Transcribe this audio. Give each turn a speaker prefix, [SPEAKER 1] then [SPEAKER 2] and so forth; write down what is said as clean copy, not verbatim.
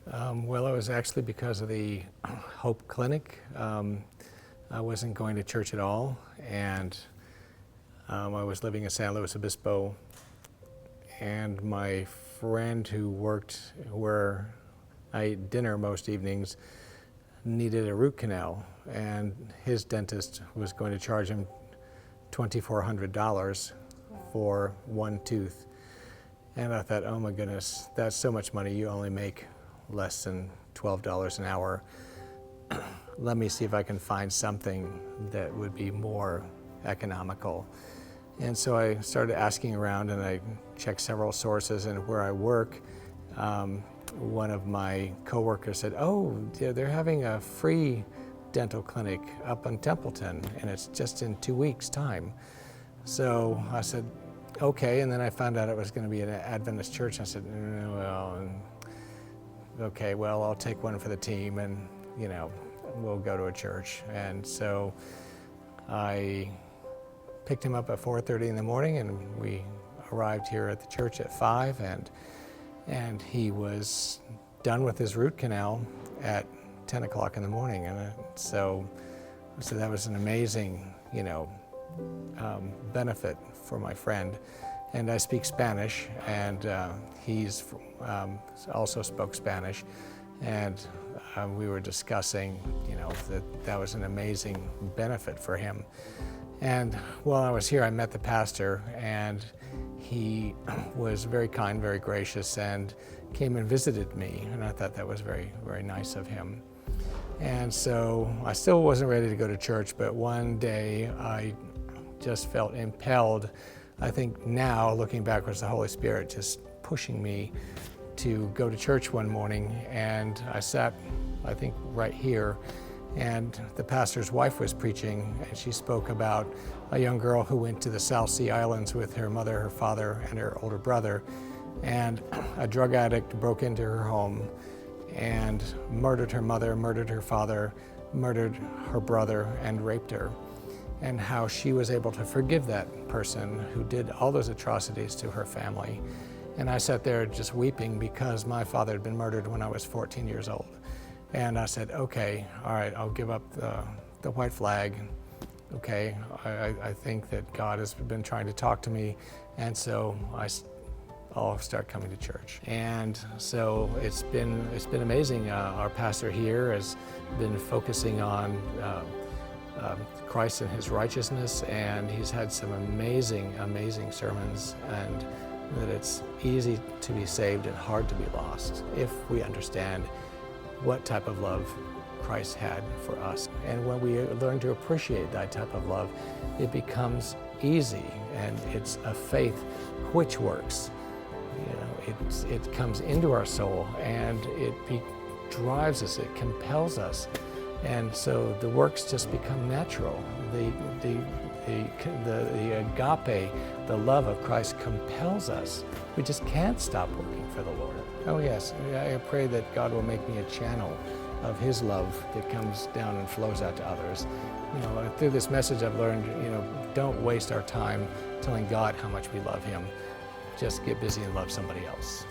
[SPEAKER 1] Well, it was actually because of the Hope Clinic. I wasn't going to church at all, and I was living in San Luis Obispo, and my friend who worked where I ate dinner most evenings needed a root canal, and his dentist was going to charge him $2,400 for one tooth. And I thought, oh my goodness, that's so much money. You only make less than $12 an hour. Let me see if I can find something that would be more economical. And so I started asking around, and I checked several sources. And where I work, one of my coworkers said, oh, yeah, they're having a free dental clinic up in Templeton, and it's just in 2 weeks' time. So I said, okay, and then I found out it was going to be an Adventist church. I said, okay, well, I'll take one for the team, and we'll go to a church. And so I picked him up at 4:30 in the morning, and we arrived here at the church at 5, and he was done with his root canal at 10 o'clock in the morning. And so that was an amazing, benefit for my friend. And I speak Spanish, and he's also spoke Spanish, and we were discussing, that was an amazing benefit for him. And while I was here, I met the pastor, and he was very kind, very gracious, and came and visited me, and I thought that was very, very nice of him. And so I still wasn't ready to go to church, but one day I just felt impelled. I think now, looking back, was the Holy Spirit just pushing me to go to church one morning, and I sat, I think, right here, and the pastor's wife was preaching, and she spoke about a young girl who went to the South Sea Islands with her mother, her father, and her older brother, and a drug addict broke into her home and murdered her mother, murdered her father, murdered her brother, and raped her, and how she was able to forgive that person who did all those atrocities to her family. And I sat there just weeping because my father had been murdered when I was 14 years old. And I said, okay, all right, I'll give up the white flag. Okay, I think that God has been trying to talk to me, and so I'll start coming to church. And so it's been amazing. Our pastor here has been focusing on Christ and his righteousness, and he's had some amazing sermons, and that it's easy to be saved and hard to be lost if we understand what type of love Christ had for us. And when we learn to appreciate that type of love, it becomes easy, and it's a faith which works. It comes into our soul, and it drives us, it compels us. And so the works just become natural. The agape, the love of Christ compels us. We just can't stop working for the Lord. Oh yes, I pray that God will make me a channel of his love that comes down and flows out to others. Through this message I've learned, don't waste our time telling God how much we love him. Just get busy and love somebody else.